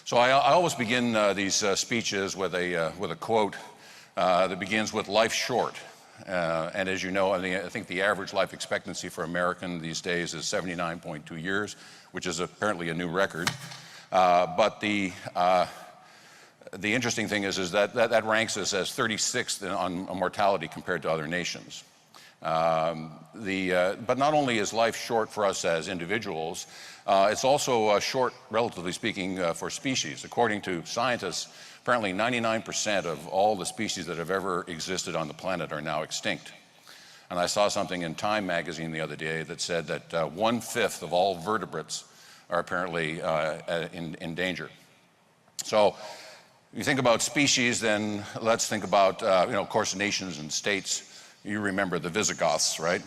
So I always begin these speeches with a quote that begins with "Life's short." And as you know, I think the average life expectancy for American these days is 79.2 years, which is apparently a new record. But the interesting thing is that ranks us as 36th on mortality compared to other nations. But not only is life short for us as individuals, it's also short, relatively speaking, for species. According to scientists, apparently 99% of all the species that have ever existed on the planet are now extinct. And I saw something in Time magazine the other day that said that 1/5 of all vertebrates are apparently in danger. So you think about species, then let's think about, of course, nations and states. You remember the Visigoths, right?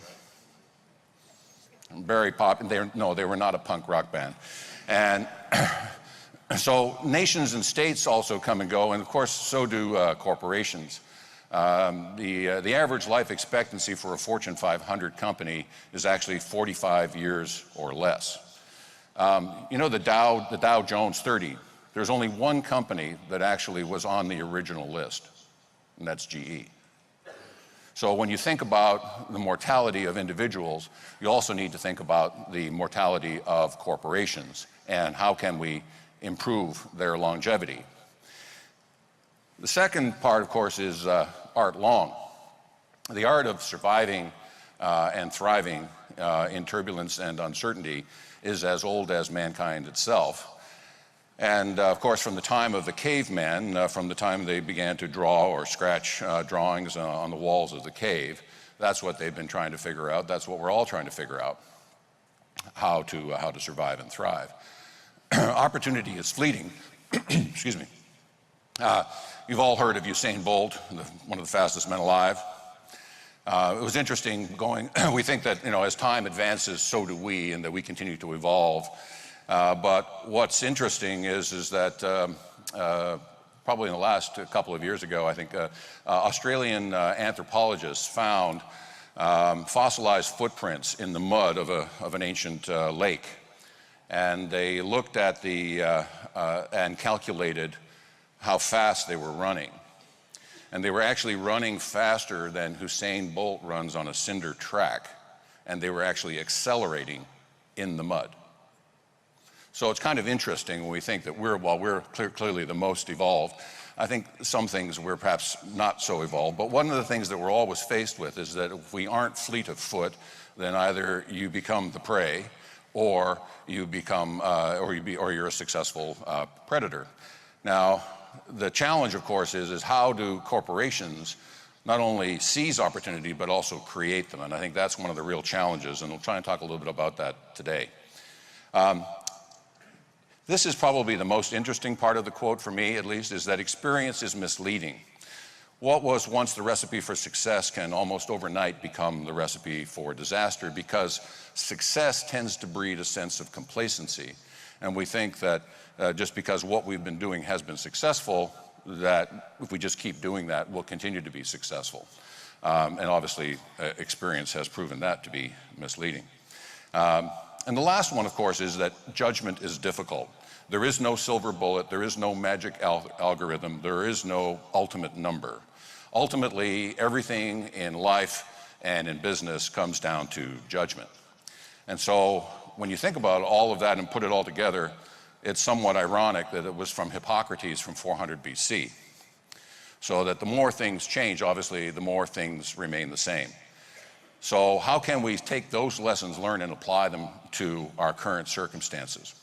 Very popular. No, they were not a punk rock band. And so nations and states also come and go, and of course, so do corporations. The average life expectancy for a Fortune 500 company is actually 45 years or less. The Dow Jones 30, there's only one company that actually was on the original list, and that's GE. So when you think about the mortality of individuals, you also need to think about the mortality of corporations and how can we improve their longevity. The second part, of course, is art long. The art of surviving and thriving in turbulence and uncertainty is as old as mankind itself. And of course, from the time of the caveman, from the time they began to draw or scratch drawings on the walls of the cave, that's what they've been trying to figure out. That's what we're all trying to figure out, how to survive and thrive. Opportunity is fleeting. Excuse me. You've all heard of Usain Bolt, one of the fastest men alive. It was interesting we think that, as time advances, so do we, and that we continue to evolve. But what's interesting is that probably in the last couple of years ago, I think Australian anthropologists found fossilized footprints in the mud of an ancient lake. And they looked at and calculated how fast they were running. And they were actually running faster than Usain Bolt runs on a cinder track. And they were actually accelerating in the mud. So it's kind of interesting when we think that while we're clearly the most evolved, I think some things we're perhaps not so evolved. But one of the things that we're always faced with is that if we aren't fleet of foot, then either you become the prey, or you become, or you're a successful predator. Now, the challenge, of course, is how do corporations not only seize opportunity but also create them? And I think that's one of the real challenges, and we'll try and talk a little bit about that today. This is probably the most interesting part of the quote for me, at least, is that experience is misleading. What was once the recipe for success can almost overnight become the recipe for disaster, because success tends to breed a sense of complacency. And we think that just because what we've been doing has been successful, that if we just keep doing that, we'll continue to be successful. And obviously, experience has proven that to be misleading. And the last one, of course, is that judgment is difficult. There is no silver bullet. There is no magic algorithm. There is no ultimate number. Ultimately, everything in life and in business comes down to judgment. And so when you think about all of that and put it all together, it's somewhat ironic that it was from Hippocrates from 400 BC. So that the more things change, obviously, the more things remain the same. So how can we take those lessons learned and apply them to our current circumstances?